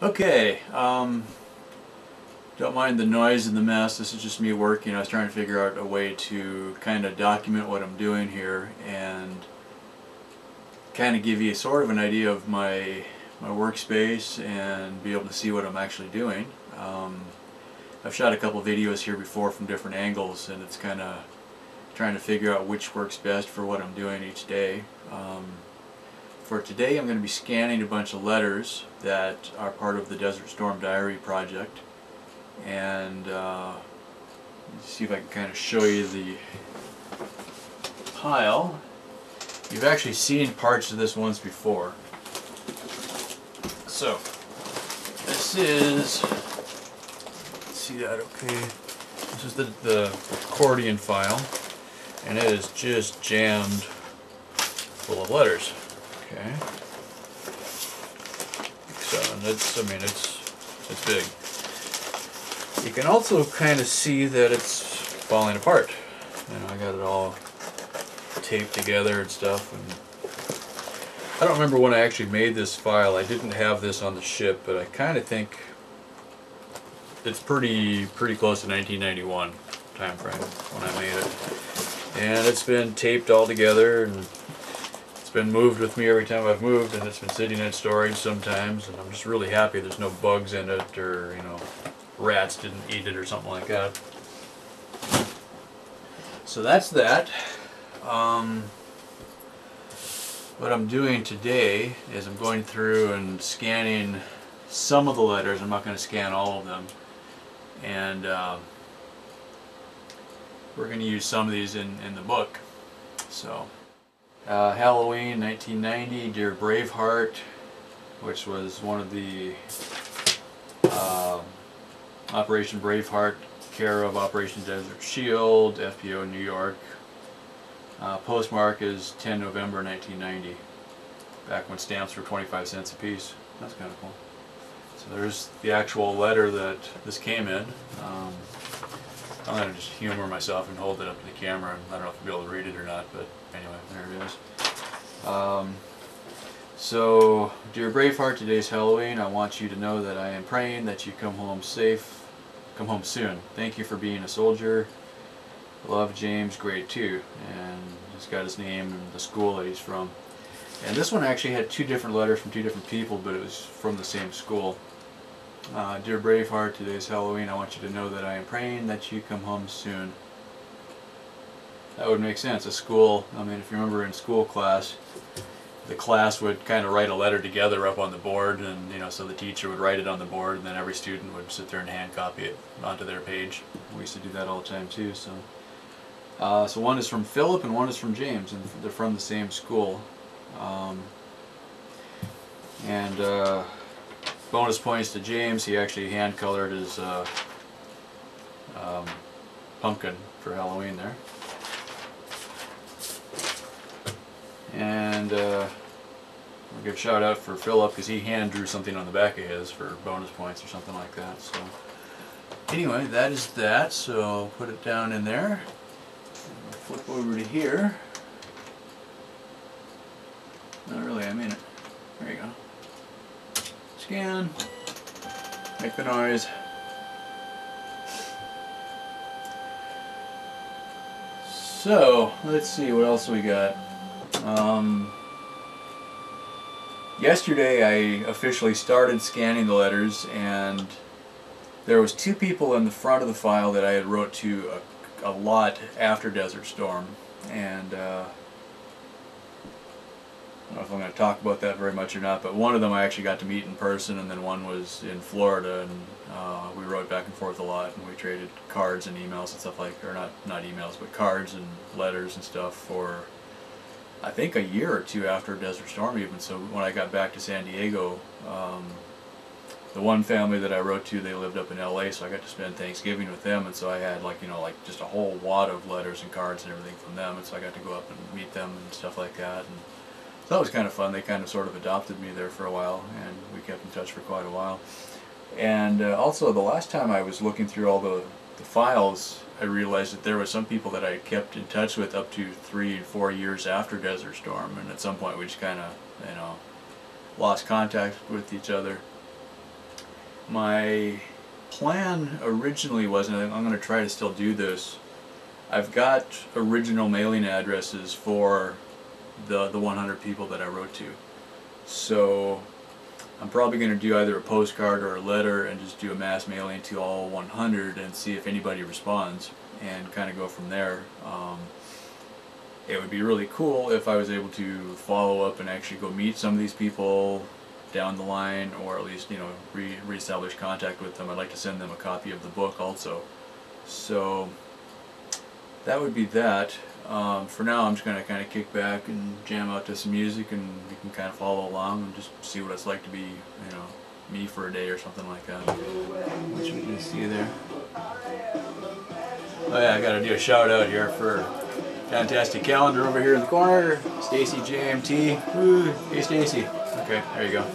Okay, don't mind the noise and the mess. This is just me working. I was trying to figure out a way to kind of document what I'm doing here and kind of give you sort of an idea of my workspace and be able to see what I'm actually doing. I've shot a couple videos here before from different angles, and it's kind of trying to figure out which works best for what I'm doing each day. For today, I'm going to be scanning a bunch of letters that are part of the Desert Storm Diary project, and see if I can kind of show you the pile. You've actually seen parts of this once before. So this is, let's see that okay. This is the accordion file, and it is just jammed full of letters. Okay. So, and it's big. You can also kind of see that it's falling apart. You know, I got it all taped together and stuff. And I don't remember when I actually made this file. I didn't have this on the ship, but I kind of think it's pretty close to 1991 time frame when I made it. And it's been taped all together, and it's been moved with me every time I've moved, and it's been sitting in storage sometimes, and I'm just really happy there's no bugs in it, or rats didn't eat it or something like that. So that's that. What I'm doing today is I'm going through and scanning some of the letters. I'm not going to scan all of them, and we're going to use some of these in the book. So Halloween 1990, Dear Braveheart, which was one of the Operation Braveheart, care of Operation Desert Shield, FPO New York. Postmark is 10 November 1990, back when stamps were 25 cents a piece. That's kind of cool. So there's the actual letter that this came in. I'm going to just humor myself and hold it up to the camera, and I don't know if you'll be able to read it or not, but anyway, there it is. So, Dear Braveheart, today's Halloween. I want you to know that I am praying that you come home safe, come home soon. Thank you for being a soldier. Love, James, grade 2. And he's got his name and the school that he's from. And this one actually had two different letters from two different people, but it was from the same school. Dear Braveheart, today's Halloween. I want you to know that I am praying that you come home soon. That would make sense. A school, I mean, if you remember in school class, the class would kind of write a letter together up on the board, and so the teacher would write it on the board, and then every student would sit there and hand copy it onto their page. We used to do that all the time too. So one is from Philip and one is from James, and they're from the same school. Bonus points to James. He actually hand colored his pumpkin for Halloween there. And I'll give a shout out for Philip because he hand drew something on the back of his for bonus points or something like that. So anyway, that is that. So I'll put it down in there. Flip over to here. Not really, I mean it. There you go. Scan. Make the noise. So, let's see what else we got. Yesterday I officially started scanning the letters, and there was two people in the front of the file that I had wrote to a lot after Desert Storm, and I don't know if I'm going to talk about that very much or not, but one of them I actually got to meet in person, and then one was in Florida, and we wrote back and forth a lot, and we traded cards and emails and stuff like, or not emails, but cards and letters and stuff for I think a year or two after Desert Storm even. So when I got back to San Diego, the one family that I wrote to, they lived up in LA, so I got to spend Thanksgiving with them, and so I had like just a whole wad of letters and cards and everything from them, and so I got to go up and meet them and stuff like that. And so that was kind of fun. They kind of sort of adopted me there for a while, and we kept in touch for quite a while. And also the last time I was looking through all the files, I realized that there were some people that I kept in touch with up to 3 and 4 years after Desert Storm, and at some point we just kind of, lost contact with each other. my plan originally was, and I'm going to try to still do this, I've got original mailing addresses for the 100 people that I wrote to. So I'm probably going to do either a postcard or a letter and just do a mass mailing to all 100 and see if anybody responds and kind of go from there. It would be really cool if I was able to follow up and actually go meet some of these people down the line, or at least, you know, re-establish contact with them. I'd like to send them a copy of the book also. So that would be that. For now, I'm just going to kind of kick back and jam out to some music, and you can kind of follow along and just see what it's like to be, you know, me for a day or something like that. Which we can see there. Oh yeah, I got to do a shout out here for fantastic calendar over here in the corner. Stacy JMT. Woo. Hey Stacy. Okay, there you go.